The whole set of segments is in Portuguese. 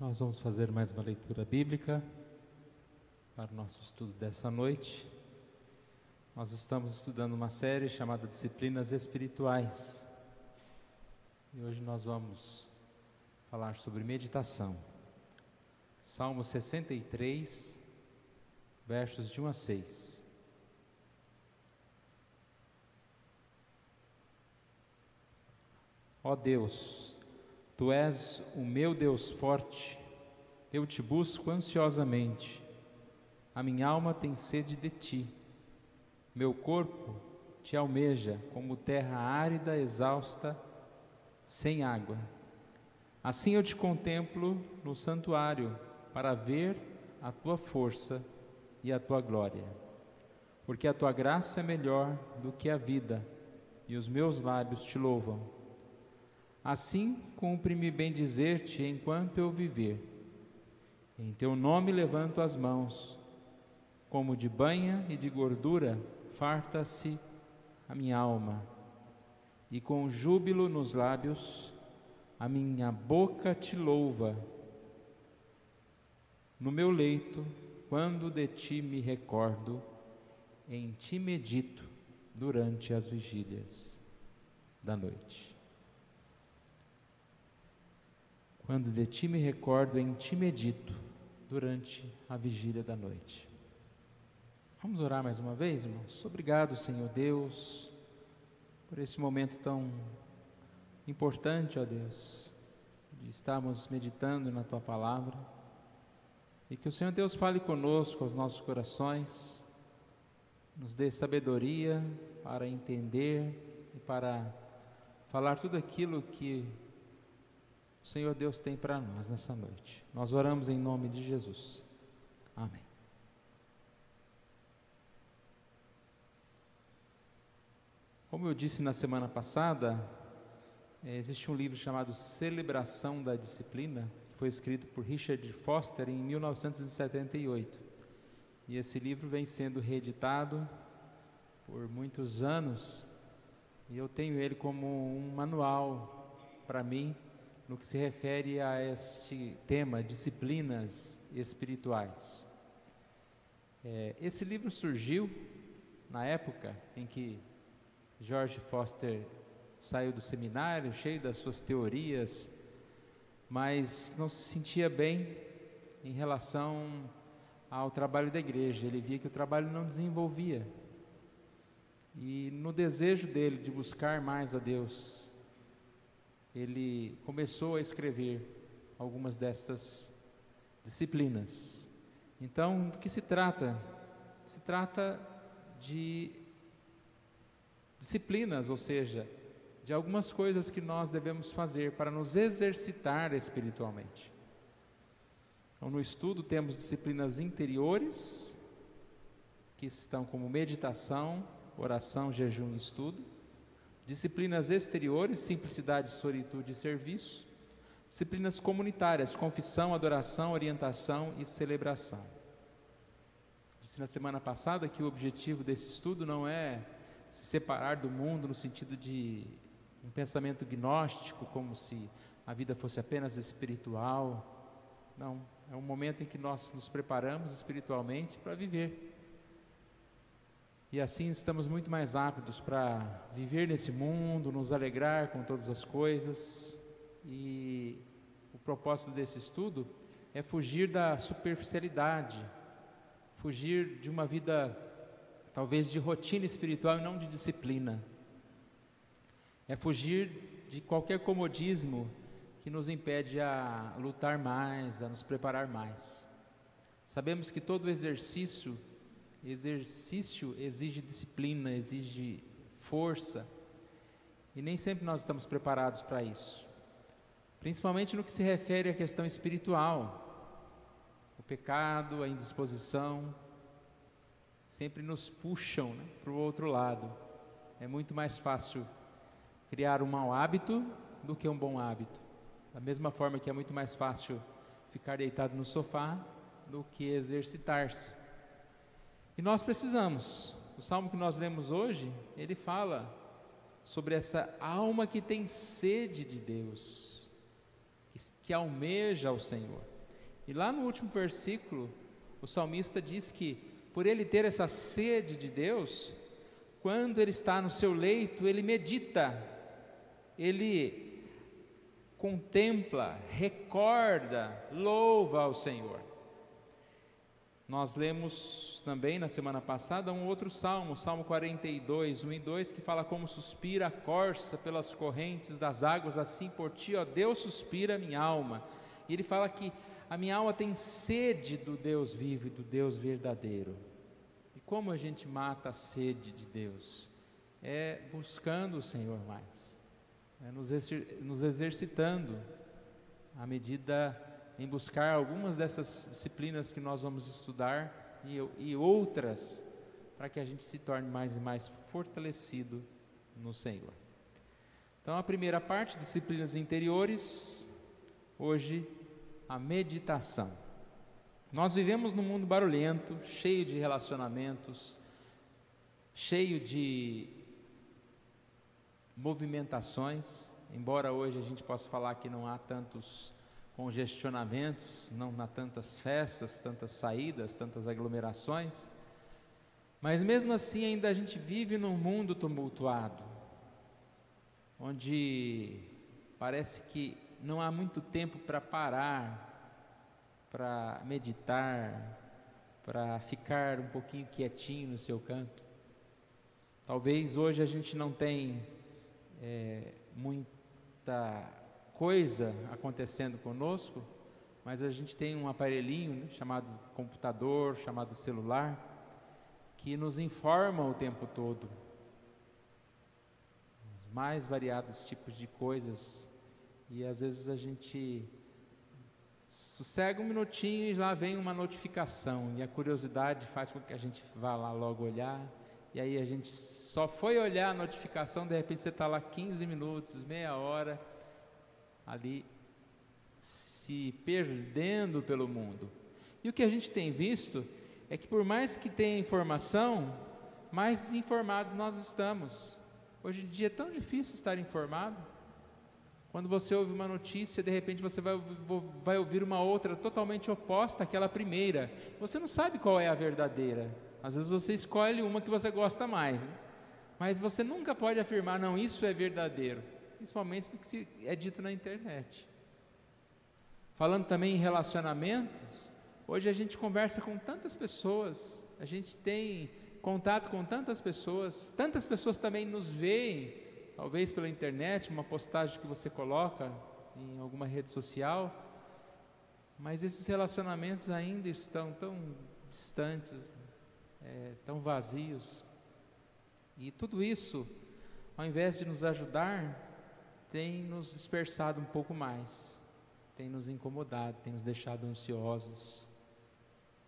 Nós vamos fazer mais uma leitura bíblica para o nosso estudo dessa noite. Nós estamos estudando uma série chamada Disciplinas Espirituais. E hoje nós vamos falar sobre meditação. Salmo 63, versos de 1 a 6. Ó Deus, Tu és o meu Deus forte, eu te busco ansiosamente. A minha alma tem sede de Ti. Meu corpo Te almeja como terra árida, exausta, sem água. Assim eu te contemplo no santuário para ver a Tua força e a Tua glória. Porque a Tua graça é melhor do que a vida e os meus lábios Te louvam. Assim cumpre-me bendizer-te enquanto eu viver. Em Teu nome levanto as mãos, como de banha e de gordura farta-se a minha alma, e com júbilo nos lábios a minha boca Te louva. No meu leito, quando de Ti me recordo, em Ti medito durante as vigílias da noite. Quando de Ti me recordo, em Ti medito durante a vigília da noite. Vamos orar mais uma vez, irmãos? Obrigado, Senhor Deus, por esse momento tão importante, ó Deus, de estarmos meditando na Tua palavra. E que o Senhor Deus fale conosco, aos nossos corações, nos dê sabedoria para entender e para falar tudo aquilo que o Senhor Deus tem para nós nessa noite. Nós oramos em nome de Jesus. Amém. Como eu disse na semana passada, existe um livro chamado Celebração da Disciplina, que foi escrito por Richard Foster em 1978. E esse livro vem sendo reeditado por muitos anos, e eu tenho ele como um manual para mim, no que se refere a este tema, disciplinas espirituais. Esse livro surgiu na época em que George Foster saiu do seminário, cheio das suas teorias, mas não se sentia bem em relação ao trabalho da igreja. Ele via que o trabalho não desenvolvia. E no desejo dele de buscar mais a Deus, ele começou a escrever algumas destas disciplinas. Então, do que se trata? Se trata de disciplinas, ou seja, de algumas coisas que nós devemos fazer para nos exercitar espiritualmente. Então, no estudo temos disciplinas interiores, que estão como meditação, oração, jejum e estudo. Disciplinas exteriores, simplicidade, solitude e serviço. Disciplinas comunitárias, confissão, adoração, orientação e celebração. Disse na semana passada que o objetivo desse estudo não é se separar do mundo no sentido de um pensamento gnóstico, como se a vida fosse apenas espiritual. Não, é um momento em que nós nos preparamos espiritualmente para viver. E assim estamos muito mais aptos para viver nesse mundo, nos alegrar com todas as coisas. E o propósito desse estudo é fugir da superficialidade, fugir de uma vida talvez de rotina espiritual e não de disciplina. É fugir de qualquer comodismo que nos impede a lutar mais, a nos preparar mais. Sabemos que todo exercício exige disciplina, exige força, e nem sempre nós estamos preparados para isso, principalmente no que se refere à questão espiritual. O pecado, a indisposição sempre nos puxam, para o outro lado. É muito mais fácil criar um mau hábito do que um bom hábito, da mesma forma que é muito mais fácil ficar deitado no sofá do que exercitar-se. E nós precisamos. O salmo que nós lemos hoje, ele fala sobre essa alma que tem sede de Deus, que almeja ao Senhor. E lá no último versículo, o salmista diz que, por ele ter essa sede de Deus, quando ele está no seu leito, ele medita, ele contempla, recorda, louva ao Senhor. Nós lemos também na semana passada um outro salmo, o Salmo 42, 1 e 2, que fala: como suspira a corça pelas correntes das águas, assim por ti, ó Deus, suspira a minha alma. E ele fala que a minha alma tem sede do Deus vivo e do Deus verdadeiro. E como a gente mata a sede de Deus? É buscando o Senhor mais, é nos exercitando à medida em buscar algumas dessas disciplinas que nós vamos estudar e outras, para que a gente se torne mais e mais fortalecido no Senhor. Então, a primeira parte, disciplinas interiores, hoje a meditação. Nós vivemos num mundo barulhento, cheio de relacionamentos, cheio de movimentações, embora hoje a gente possa falar que não há tantos congestionamentos, não há tantas festas, tantas saídas, tantas aglomerações, mas mesmo assim ainda a gente vive num mundo tumultuado, onde parece que não há muito tempo para parar, para meditar, para ficar um pouquinho quietinho no seu canto. Talvez hoje a gente não tenha muita coisa acontecendo conosco, mas a gente tem um aparelhinho, né, chamado computador, chamado celular, que nos informa o tempo todo os mais variados tipos de coisas, e às vezes a gente sossega um minutinho e lá vem uma notificação, e a curiosidade faz com que a gente vá lá logo olhar, e aí a gente só foi olhar a notificação, de repente você está lá 15 minutos, meia hora, ali se perdendo pelo mundo. E o que a gente tem visto é que, por mais que tenha informação, mais desinformados nós estamos. Hoje em dia é tão difícil estar informado. Quando você ouve uma notícia, de repente você vai ouvir uma outra totalmente oposta àquela primeira. Você não sabe qual é a verdadeira. Às vezes você escolhe uma que você gosta mais, né? Mas você nunca pode afirmar: não, isso é verdadeiro, principalmente do que é dito na internet. Falando também em relacionamentos, hoje a gente conversa com tantas pessoas, a gente tem contato com tantas pessoas também nos veem, talvez pela internet, uma postagem que você coloca em alguma rede social, mas esses relacionamentos ainda estão tão distantes, tão vazios, e tudo isso, ao invés de nos ajudar, tem nos dispersado um pouco mais, tem nos incomodado, tem nos deixado ansiosos,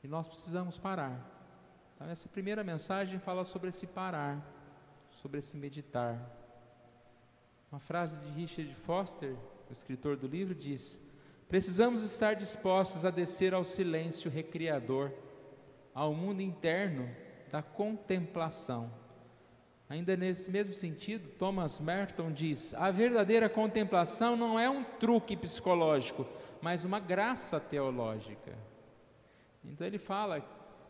e nós precisamos parar. Então essa primeira mensagem fala sobre esse parar, sobre esse meditar. Uma frase de Richard Foster, o escritor do livro, diz: precisamos estar dispostos a descer ao silêncio recriador, ao mundo interno da contemplação. Ainda nesse mesmo sentido, Thomas Merton diz: a verdadeira contemplação não é um truque psicológico, mas uma graça teológica. Então ele fala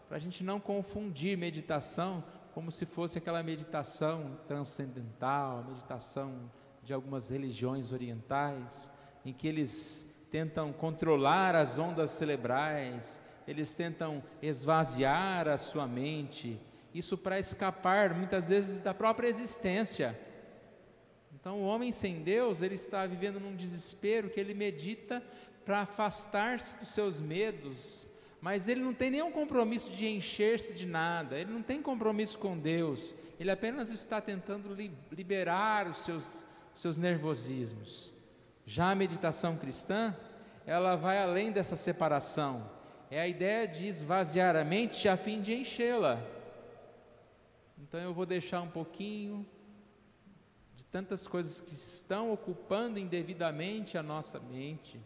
para a gente não confundir meditação como se fosse aquela meditação transcendental, meditação de algumas religiões orientais, em que eles tentam controlar as ondas cerebrais, eles tentam esvaziar a sua mente, isso para escapar muitas vezes da própria existência. Então o homem sem Deus, ele está vivendo num desespero que ele medita para afastar-se dos seus medos, mas ele não tem nenhum compromisso de encher-se de nada, ele não tem compromisso com Deus, ele apenas está tentando liberar os seus nervosismos. Já a meditação cristã, ela vai além dessa separação, é a ideia de esvaziar a mente a fim de enchê-la. Então eu vou deixar um pouquinho de tantas coisas que estão ocupando indevidamente a nossa mente,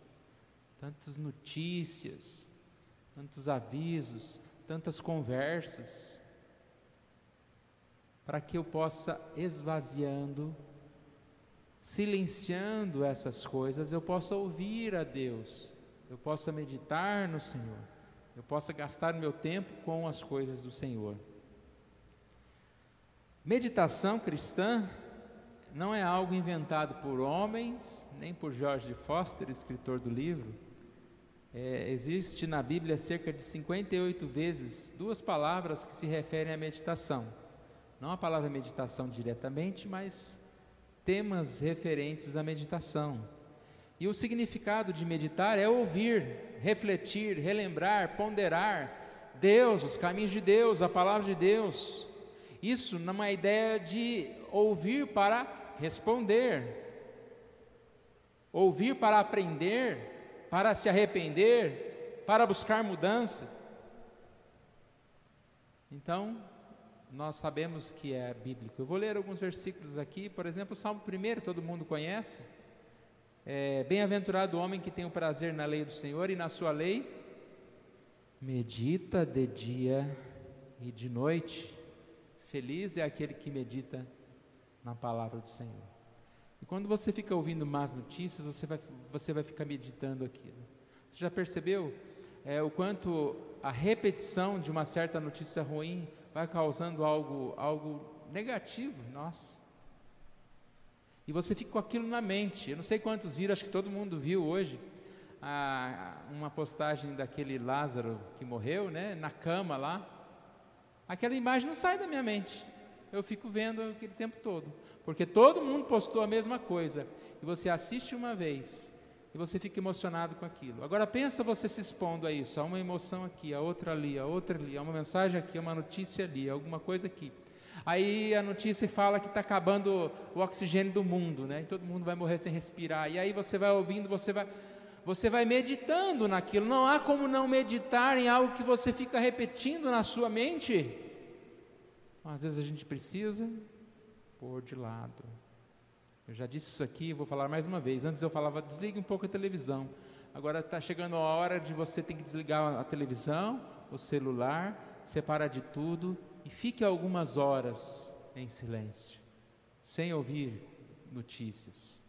tantas notícias, tantos avisos, tantas conversas, para que eu possa esvaziando, silenciando essas coisas, eu possa ouvir a Deus, eu possa meditar no Senhor, eu possa gastar o meu tempo com as coisas do Senhor. Meditação cristã não é algo inventado por homens, nem por George Foster, escritor do livro. Existe na Bíblia cerca de 58 vezes duas palavras que se referem à meditação. Não a palavra meditação diretamente, mas temas referentes à meditação. E o significado de meditar é ouvir, refletir, relembrar, ponderar Deus, os caminhos de Deus, a palavra de Deus. Isso numa ideia de ouvir para responder, ouvir para aprender, para se arrepender, para buscar mudança. Então, nós sabemos que é bíblico. Eu vou ler alguns versículos aqui, por exemplo, o Salmo 1, todo mundo conhece. Bem-aventurado o homem que tem o prazer na lei do Senhor, e na sua lei medita de dia e de noite. Feliz é aquele que medita na palavra do Senhor. E quando você fica ouvindo más notícias, você vai ficar meditando aquilo. Você já percebeu o quanto a repetição de uma certa notícia ruim vai causando algo negativo em nós? E você fica com aquilo na mente. Eu não sei quantos viram, acho que todo mundo viu hoje uma postagem daquele Lázaro que morreu, né, na cama lá. Aquela imagem não sai da minha mente. Eu fico vendo aquele tempo todo, porque todo mundo postou a mesma coisa, e você assiste uma vez, e você fica emocionado com aquilo. Agora pensa você se expondo a isso, há uma emoção aqui, a outra ali, há uma mensagem aqui, uma notícia ali, alguma coisa aqui. Aí a notícia fala que está acabando o oxigênio do mundo, né? E todo mundo vai morrer sem respirar, e aí você vai ouvindo, você vai meditando naquilo. Não há como não meditar em algo que você fica repetindo na sua mente. Às vezes a gente precisa pôr de lado. Eu já disse isso aqui, vou falar mais uma vez. Antes eu falava, desligue um pouco a televisão. Agora está chegando a hora de você ter que desligar a televisão, o celular, separar de tudo e fique algumas horas em silêncio, sem ouvir notícias.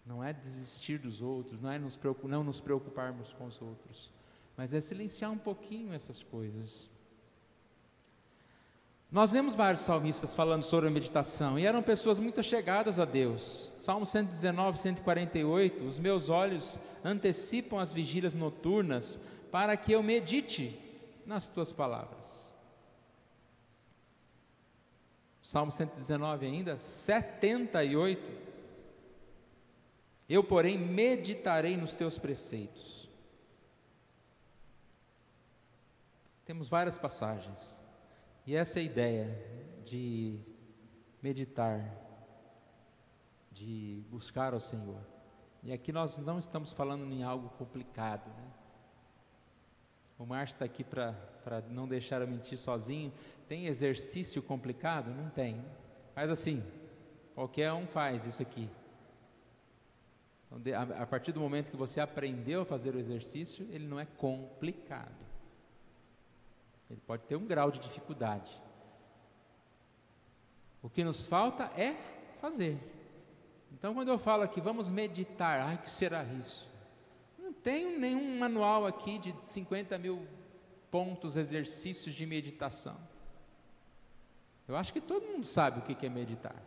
Não é desistir dos outros, não é não nos preocuparmos com os outros, mas é silenciar um pouquinho essas coisas. Nós vemos vários salmistas falando sobre a meditação, e eram pessoas muito chegadas a Deus. Salmo 119, 148, os meus olhos antecipam as vigílias noturnas, para que eu medite nas tuas palavras. Salmo 119 ainda, 78, eu, porém, meditarei nos teus preceitos. Temos várias passagens, e essa é a ideia de meditar, de buscar ao Senhor. E aqui nós não estamos falando em algo complicado, né? O Márcio está aqui para não deixar eu mentir sozinho. Tem exercício complicado? Não tem. Faz assim, qualquer um faz isso aqui. A partir do momento que você aprendeu a fazer o exercício, ele não é complicado. Ele pode ter um grau de dificuldade. O que nos falta é fazer. Então, quando eu falo aqui, vamos meditar, o que será isso? Não tem nenhum manual aqui de 50 mil pontos, exercícios de meditação. Eu acho que todo mundo sabe o que é meditar.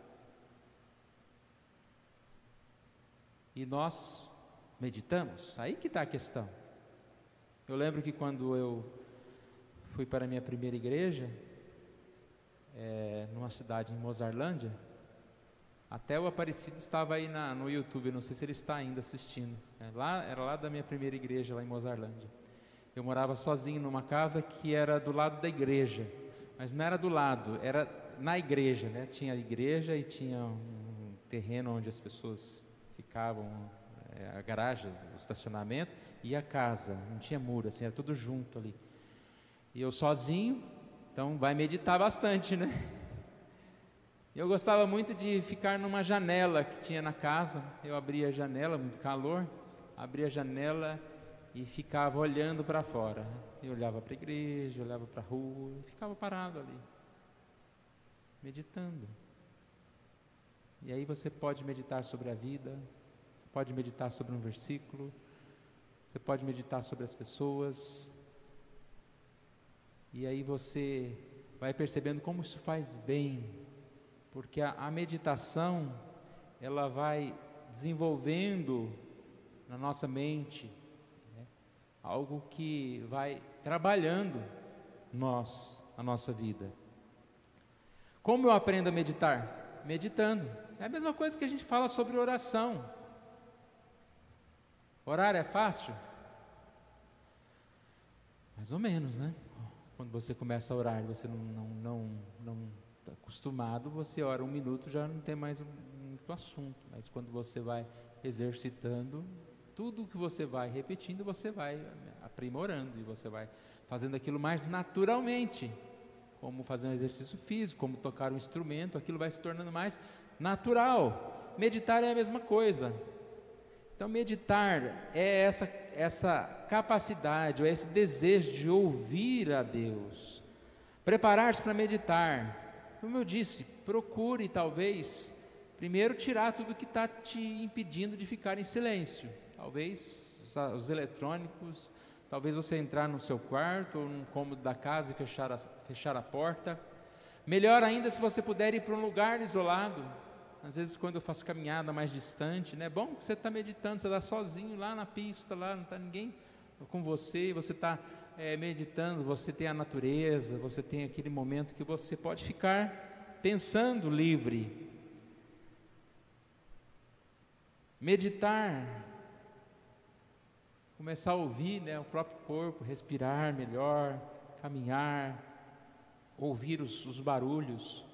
E nós meditamos? Aí que está a questão. Eu lembro que quando eu fui para a minha primeira igreja, numa cidade em Mozarlândia, até o Aparecido estava aí no YouTube, não sei se ele está ainda assistindo. Era lá da minha primeira igreja, lá em Mozarlândia. Eu morava sozinho numa casa que era do lado da igreja, mas não era do lado, era na igreja, né? Tinha a igreja e tinha um terreno onde as pessoas ficavam, a garagem, o estacionamento e a casa, não tinha muro, assim, era tudo junto ali. E eu sozinho, então vai meditar bastante, né? Eu gostava muito de ficar numa janela que tinha na casa. Eu abria a janela, muito calor, abria a janela e ficava olhando para fora. Eu olhava para a igreja, olhava para a rua e ficava parado ali, meditando. E aí você pode meditar sobre a vida, você pode meditar sobre um versículo, Você pode meditar sobre as pessoas. E aí você vai percebendo como isso faz bem. Porque a meditação, ela vai desenvolvendo na nossa mente, né, algo que vai trabalhando a nossa vida. Como eu aprendo a meditar? Meditando. É a mesma coisa que a gente fala sobre oração. Orar é fácil? Mais ou menos, né? Quando você começa a orar, você não está acostumado, você ora 1 minuto, já não tem mais muito assunto. Mas quando você vai exercitando, tudo que você vai repetindo, você vai aprimorando, e você vai fazendo aquilo mais naturalmente. Como fazer um exercício físico, como tocar um instrumento, aquilo vai se tornando mais natural. Meditar é a mesma coisa. Então, meditar é essa capacidade, ou esse desejo de ouvir a Deus. Preparar-se para meditar. Como eu disse, procure talvez, primeiro tirar tudo que está te impedindo de ficar em silêncio. Talvez os eletrônicos, talvez você entrar no seu quarto ou num cômodo da casa e fechar a porta. Melhor ainda se você puder ir para um lugar isolado. Às vezes quando eu faço caminhada mais distante, né? É bom que você está meditando, você está sozinho lá na pista, lá não está ninguém com você, você está meditando, você tem a natureza, você tem aquele momento que você pode ficar pensando livre. Meditar, começar a ouvir, né, o próprio corpo, respirar melhor, caminhar, ouvir os barulhos.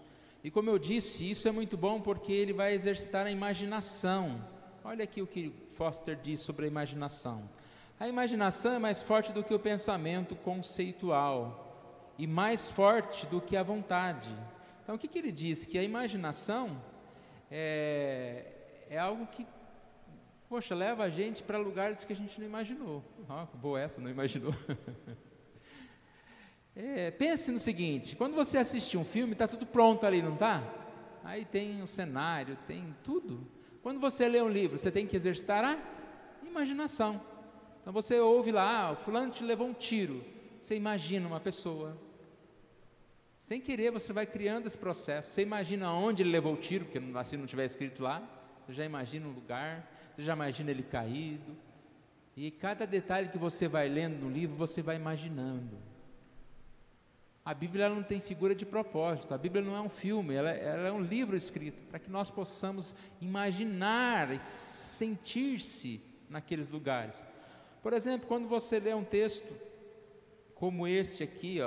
E como eu disse, isso é muito bom porque ele vai exercitar a imaginação. Olha aqui o que Foster diz sobre a imaginação. A imaginação é mais forte do que o pensamento conceitual e mais forte do que a vontade. Então o que ele diz? Que a imaginação é algo que, poxa, leva a gente para lugares que a gente não imaginou. Boa essa, não imaginou. Pense no seguinte, quando você assistir um filme, está tudo pronto ali, não está? Aí tem o cenário, tem tudo. Quando você lê um livro, você tem que exercitar a imaginação. Então você ouve lá, o fulano te levou um tiro, você imagina uma pessoa. Sem querer você vai criando esse processo, você imagina onde ele levou o tiro, porque se não tiver escrito lá, você já imagina um lugar, você já imagina ele caído. E cada detalhe que você vai lendo no livro, você vai imaginando. A Bíblia não tem figura de propósito, a Bíblia não é um filme, ela é um livro escrito para que nós possamos imaginar e sentir-se naqueles lugares. Por exemplo, quando você lê um texto como este aqui,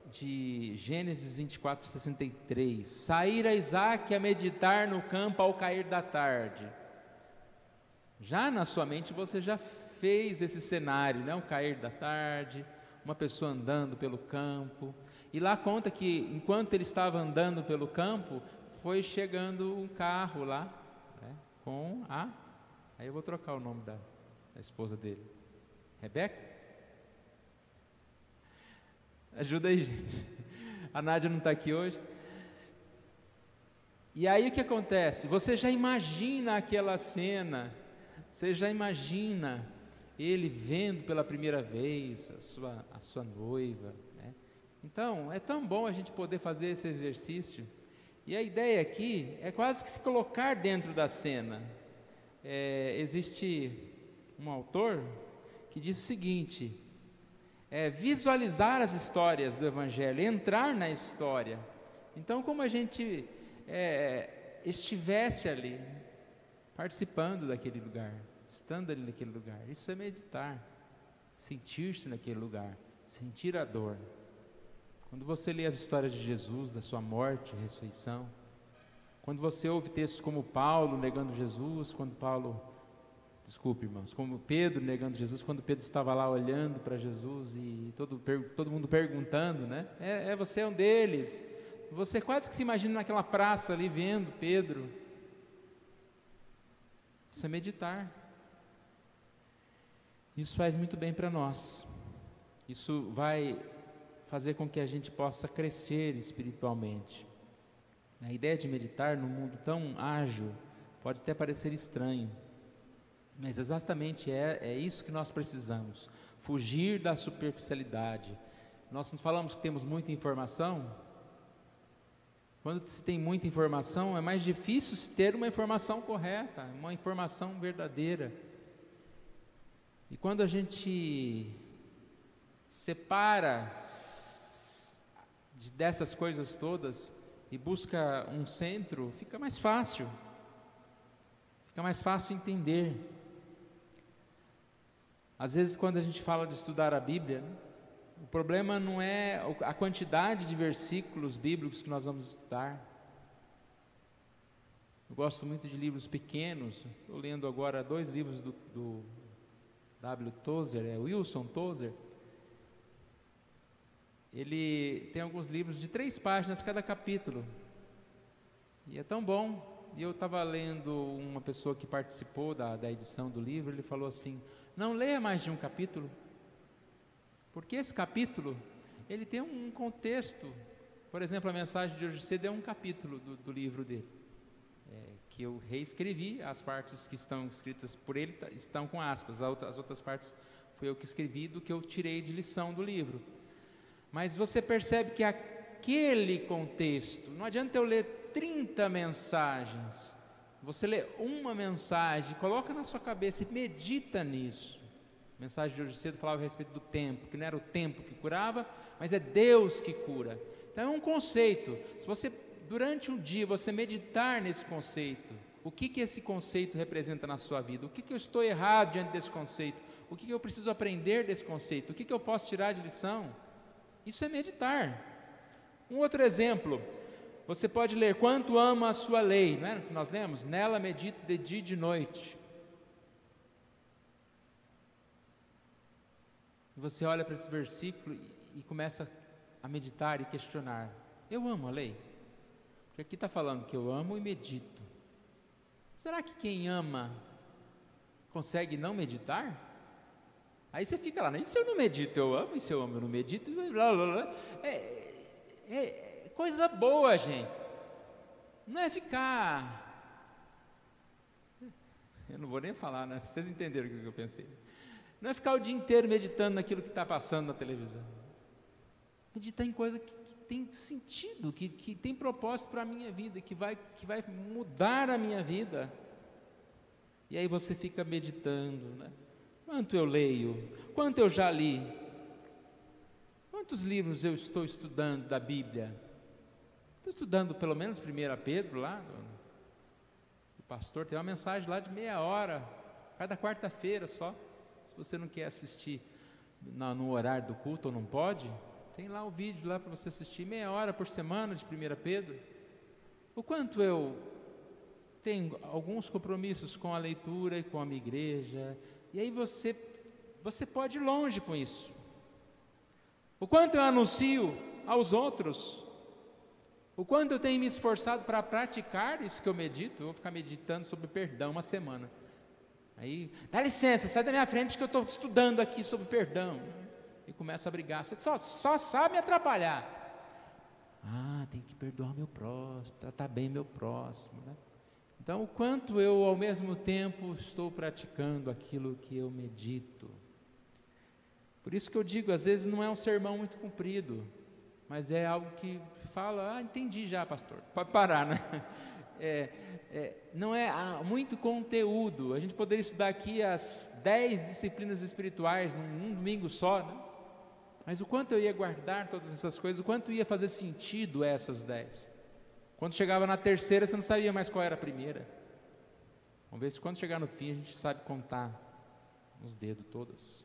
de Gênesis 24, 63, saíra Isaque a meditar no campo ao cair da tarde. Já na sua mente você já fez esse cenário, né? O cair da tarde, uma pessoa andando pelo campo, e lá conta que enquanto ele estava andando pelo campo, foi chegando um carro lá, né, aí eu vou trocar o nome da esposa dele, Rebeca? Ajuda aí, gente, a Nádia não está aqui hoje. E aí o que acontece? Você já imagina aquela cena, você já imagina ele vendo pela primeira vez a sua noiva, né? Então, é tão bom a gente poder fazer esse exercício. E a ideia aqui é quase que se colocar dentro da cena. Existe um autor que diz o seguinte: visualizar as histórias do Evangelho, entrar na história. Então, como a gente estivesse ali, participando daquele lugar, estando ali naquele lugar. Isso é meditar, sentir-se naquele lugar, sentir a dor. Quando você lê as histórias de Jesus, da sua morte, ressurreição, quando você ouve textos como Paulo negando Jesus, como Pedro negando Jesus, quando Pedro estava lá olhando para Jesus e todo mundo perguntando, né? Você é um deles. Você quase que se imagina naquela praça ali vendo Pedro. Isso é meditar. Isso faz muito bem para nós. Isso vai fazer com que a gente possa crescer espiritualmente. A ideia de meditar num mundo tão ágil pode até parecer estranho, Mas exatamente é isso que nós precisamos, fugir da superficialidade. Nós falamos que temos muita informação. Quando se tem muita informação, é mais difícil se ter uma informação correta, uma informação verdadeira. E quando a gente separa dessas coisas todas e busca um centro, fica mais fácil entender. Às vezes, quando a gente fala de estudar a Bíblia, o problema não é a quantidade de versículos bíblicos que nós vamos estudar. Eu gosto muito de livros pequenos. Estou lendo agora 2 livros do W. Tozer, Wilson Tozer. Ele tem alguns livros de 3 páginas cada capítulo. E é tão bom. E eu estava lendo uma pessoa que participou da edição do livro, ele falou assim: não leia mais de um capítulo, porque esse capítulo, ele tem um contexto. Por exemplo, a mensagem de hoje cedo é um capítulo do livro dele, que eu reescrevi. As partes que estão escritas por ele estão com aspas, as outras partes fui eu que escrevi do que eu tirei de lição do livro. Mas você percebe que aquele contexto, não adianta eu ler 30 mensagens, você lê uma mensagem, coloca na sua cabeça e medita nisso. A mensagem de hoje cedo falava a respeito do tempo, que não era o tempo que curava, mas é Deus que cura. Então é um conceito. Se você, durante um dia, você meditar nesse conceito, o que esse conceito representa na sua vida, o que eu estou errado diante desse conceito, o que eu preciso aprender desse conceito, o que eu posso tirar de lição, isso é meditar. Um outro exemplo, você pode ler: quanto amo a sua lei, não é o que nós lemos? Nela medito de dia e de noite. Você olha para esse versículo e começa a meditar e questionar: eu amo a lei? Porque aqui está falando que eu amo e medito. Será que quem ama consegue não meditar? Aí você fica lá, e se eu não medito eu amo, e se eu amo eu não medito, blá, blá, blá. É coisa boa, gente. Não é ficar... Eu não vou nem falar, né? Vocês entenderam o que eu pensei. Não é ficar o dia inteiro meditando naquilo que está passando na televisão. Meditar em coisa que tem sentido, que tem propósito para a minha vida, que vai mudar a minha vida. E aí você fica meditando, né? Quanto eu leio? Quanto eu já li? Quantos livros eu estou estudando da Bíblia? Estou estudando pelo menos 1 Pedro lá, o pastor tem uma mensagem lá de meia hora, cada quarta-feira só. Se você não quer assistir no horário do culto ou não pode, tem lá o vídeo lá para você assistir, meia hora por semana de 1 Pedro. O quanto eu tenho alguns compromissos com a leitura e com a minha igreja, e aí você pode ir longe com isso. O quanto eu anuncio aos outros, o quanto eu tenho me esforçado para praticar isso que eu medito. Eu vou ficar meditando sobre perdão uma semana. Aí, dá licença, sai da minha frente que eu estou estudando aqui sobre perdão. E começa a brigar. Você só sabe me atrapalhar. Tem que perdoar meu próximo, tratar bem meu próximo, né? Então, o quanto eu, ao mesmo tempo, estou praticando aquilo que eu medito. Por isso que eu digo, às vezes não é um sermão muito comprido, mas é algo que fala: entendi já, pastor, pode parar, né? Não é muito conteúdo. A gente poderia estudar aqui as 10 disciplinas espirituais num domingo só, né? Mas o quanto eu ia guardar todas essas coisas, o quanto ia fazer sentido essas 10. Quando chegava na terceira, você não sabia mais qual era a primeira. Vamos ver se quando chegar no fim a gente sabe contar nos dedos todas.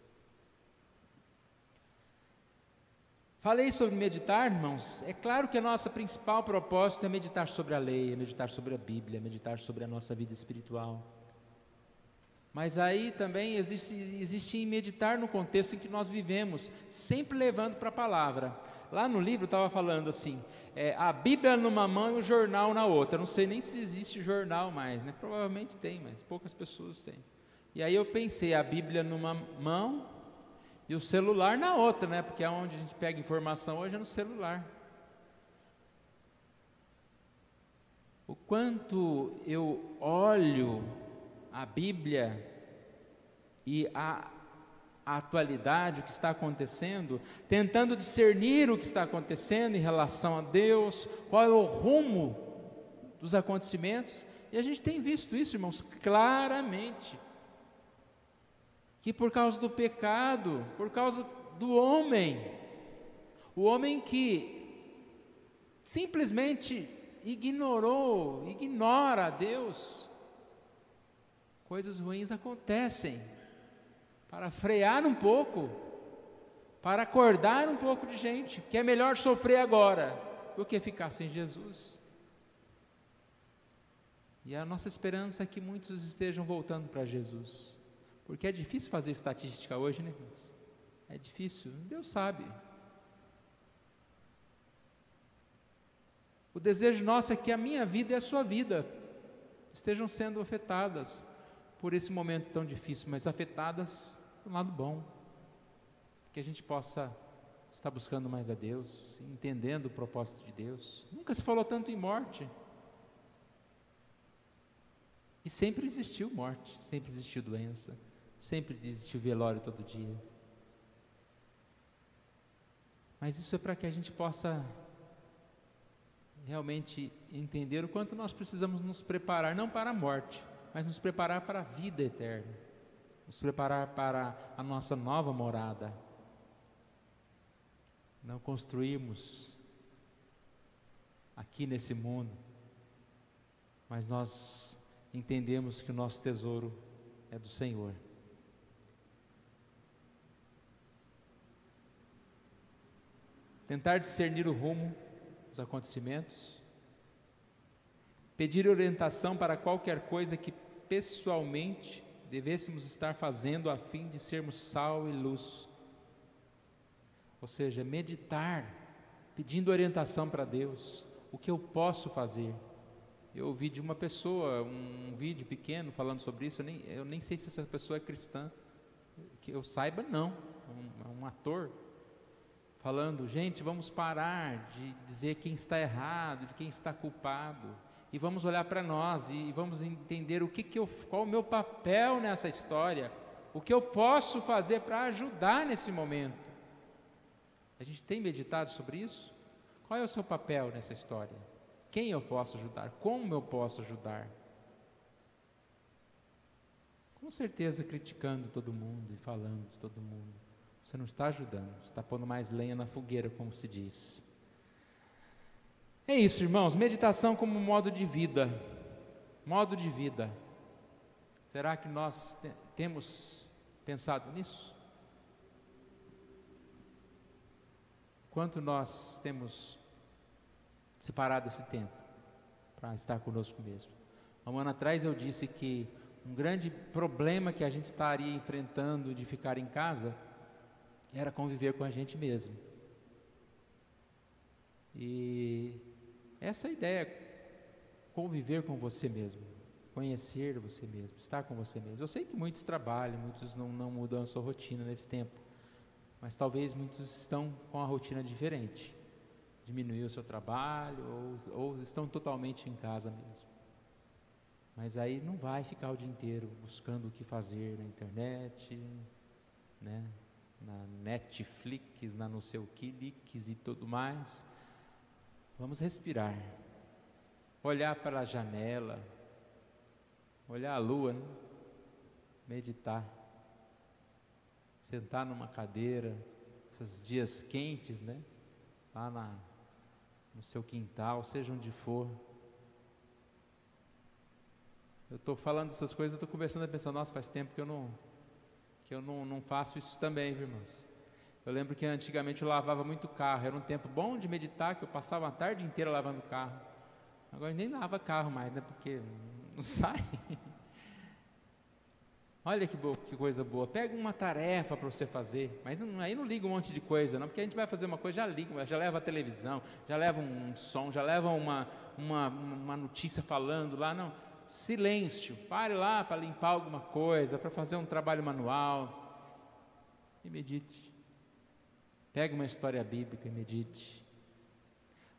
Falei sobre meditar, irmãos. É claro que a nossa principal propósito é meditar sobre a lei, é meditar sobre a Bíblia, é meditar sobre a nossa vida espiritual. Mas aí também existe em meditar no contexto em que nós vivemos, sempre levando para a palavra. Lá no livro estava falando assim, a Bíblia numa mão e o jornal na outra. Não sei nem se existe jornal mais, né? Provavelmente tem, mas poucas pessoas têm. E aí eu pensei, a Bíblia numa mão e o celular na outra, né? Porque é onde a gente pega informação hoje é no celular. O quanto eu olho a Bíblia e a atualidade, o que está acontecendo, tentando discernir o que está acontecendo em relação a Deus, qual é o rumo dos acontecimentos, e a gente tem visto isso, irmãos, claramente, que por causa do pecado, por causa do homem, o homem que simplesmente ignora a Deus, coisas ruins acontecem. Para frear um pouco, para acordar um pouco de gente, que é melhor sofrer agora do que ficar sem Jesus. E a nossa esperança é que muitos estejam voltando para Jesus, porque é difícil fazer estatística hoje, né, irmãos? É difícil, Deus sabe. O desejo nosso é que a minha vida e a sua vida estejam sendo afetadas por esse momento tão difícil, mas afetadas do lado bom, que a gente possa estar buscando mais a Deus, entendendo o propósito de Deus. Nunca se falou tanto em morte, e sempre existiu morte, sempre existiu doença, sempre existiu velório todo dia, mas isso é para que a gente possa realmente entender o quanto nós precisamos nos preparar, não para a morte, mas nos preparar para a vida eterna, nos preparar para a nossa nova morada. Não construímos aqui nesse mundo, mas nós entendemos que o nosso tesouro é do Senhor. Tentar discernir o rumo dos acontecimentos, pedir orientação para qualquer coisa que pessoalmente devêssemos estar fazendo a fim de sermos sal e luz, ou seja, meditar, pedindo orientação para Deus, o que eu posso fazer. Eu ouvi de uma pessoa, um vídeo pequeno falando sobre isso, eu nem sei se essa pessoa é cristã, que eu saiba não, um ator, falando, gente, vamos parar de dizer quem está errado, de quem está culpado, e vamos olhar para nós, e vamos entender qual o meu papel nessa história, o que eu posso fazer para ajudar nesse momento. A gente tem meditado sobre isso? Qual é o seu papel nessa história? Quem eu posso ajudar? Como eu posso ajudar? Com certeza criticando todo mundo e falando de todo mundo. Você não está ajudando, você está pondo mais lenha na fogueira, como se diz. É isso, irmãos, meditação como modo de vida. Modo de vida. Será que nós temos pensado nisso? Quanto nós temos separado esse tempo para estar conosco mesmo? Um ano atrás eu disse que um grande problema que a gente estaria enfrentando de ficar em casa era conviver com a gente mesmo. E essa ideia, conviver com você mesmo, conhecer você mesmo, estar com você mesmo. Eu sei que muitos trabalham, muitos não mudam a sua rotina nesse tempo, mas talvez muitos estão com a rotina diferente, diminuiu o seu trabalho ou estão totalmente em casa mesmo. Mas aí não vai ficar o dia inteiro buscando o que fazer na internet, né? Na Netflix, na não sei o que, Lix e tudo mais. Vamos respirar, olhar para a janela, olhar a lua, né? Meditar, sentar numa cadeira, esses dias quentes, né? Lá no seu quintal, seja onde for. Eu estou falando essas coisas, eu estou começando a pensar, nossa, faz tempo que eu não faço isso também, viu, irmãos? Eu lembro que antigamente eu lavava muito carro, era um tempo bom de meditar, que eu passava a tarde inteira lavando carro. Agora nem lava carro mais, né? Porque não sai. Olha que coisa boa, pega uma tarefa para você fazer, mas aí não liga um monte de coisa não, porque a gente vai fazer uma coisa, já liga, já leva a televisão, já leva um som, já leva uma notícia falando lá, não, silêncio, pare lá para limpar alguma coisa, para fazer um trabalho manual, e medite, pega uma história bíblica e medite.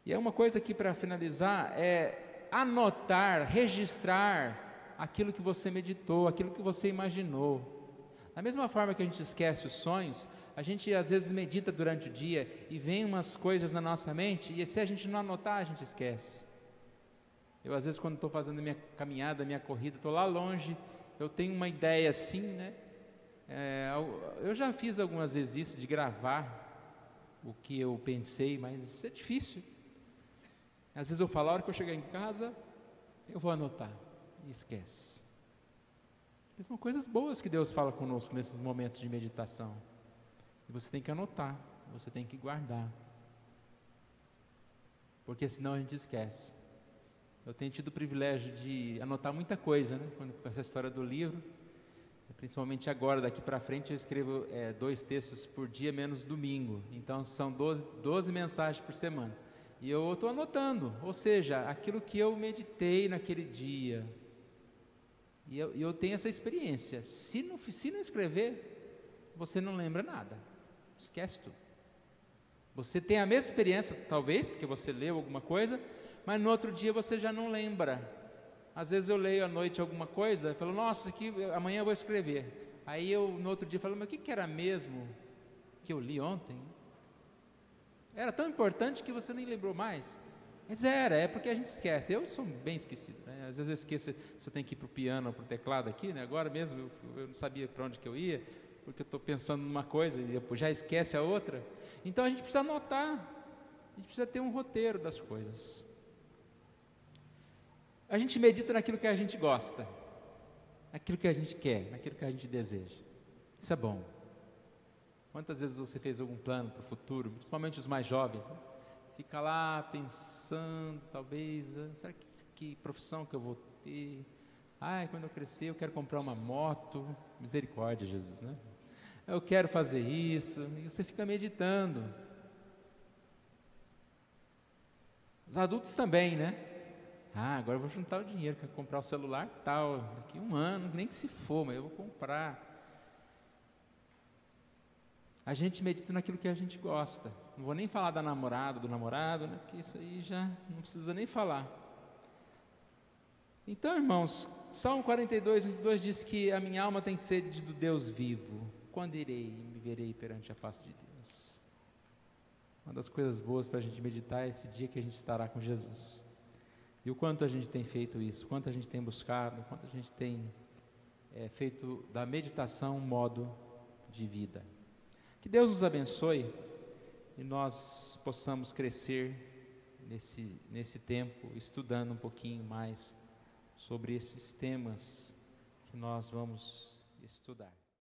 E é uma coisa aqui para finalizar, é anotar, registrar aquilo que você meditou, aquilo que você imaginou. Da mesma forma que a gente esquece os sonhos, a gente às vezes medita durante o dia e vem umas coisas na nossa mente e se a gente não anotar, a gente esquece. Eu às vezes quando estou fazendo minha caminhada, minha corrida, estou lá longe, eu tenho uma ideia assim, né? Eu já fiz algumas vezes isso de gravar o que eu pensei, mas isso é difícil. Às vezes eu falo, a hora que eu chegar em casa, eu vou anotar e esquece. Porque são coisas boas que Deus fala conosco nesses momentos de meditação. E você tem que anotar, você tem que guardar. Porque senão a gente esquece. Eu tenho tido o privilégio de anotar muita coisa, né? Com essa história do livro. Principalmente agora, daqui para frente, eu escrevo 2 textos por dia, menos domingo. Então, são 12 mensagens por semana. E eu estou anotando, ou seja, aquilo que eu meditei naquele dia. E eu tenho essa experiência. Se não escrever, você não lembra nada. Esquece tudo. Você tem a mesma experiência, talvez, porque você leu alguma coisa, mas no outro dia você já não lembra. Às vezes eu leio à noite alguma coisa e falo, nossa, amanhã eu vou escrever. Aí eu no outro dia falo, mas o que era mesmo que eu li ontem? Era tão importante que você nem lembrou mais. Mas é porque a gente esquece. Eu sou bem esquecido, né? Às vezes eu esqueço se eu tenho que ir para o piano ou para o teclado aqui, né? Agora mesmo eu não sabia para onde que eu ia, porque eu estou pensando numa coisa e depois já esquece a outra. Então a gente precisa anotar, a gente precisa ter um roteiro das coisas. A gente medita naquilo que a gente gosta, naquilo que a gente quer, naquilo que a gente deseja. Isso é bom. Quantas vezes você fez algum plano para o futuro, principalmente os mais jovens, né? Fica lá pensando, talvez, será que profissão que eu vou ter? Quando eu crescer eu quero comprar uma moto. Misericórdia, Jesus, né? Eu quero fazer isso, e você fica meditando. Os adultos também, né? Agora eu vou juntar o dinheiro, quero comprar o celular tal, daqui 1 ano, nem que se for, mas eu vou comprar. A gente medita naquilo que a gente gosta. Não vou nem falar da namorada, do namorado, né? Porque isso aí já não precisa nem falar. Então, irmãos, Salmo 42, 22 diz que a minha alma tem sede do Deus vivo. Quando irei e me verei perante a face de Deus? Uma das coisas boas para a gente meditar é esse dia que a gente estará com Jesus. E o quanto a gente tem feito isso, o quanto a gente tem buscado, o quanto a gente tem feito da meditação um modo de vida. Que Deus nos abençoe e nós possamos crescer nesse tempo, estudando um pouquinho mais sobre esses temas que nós vamos estudar.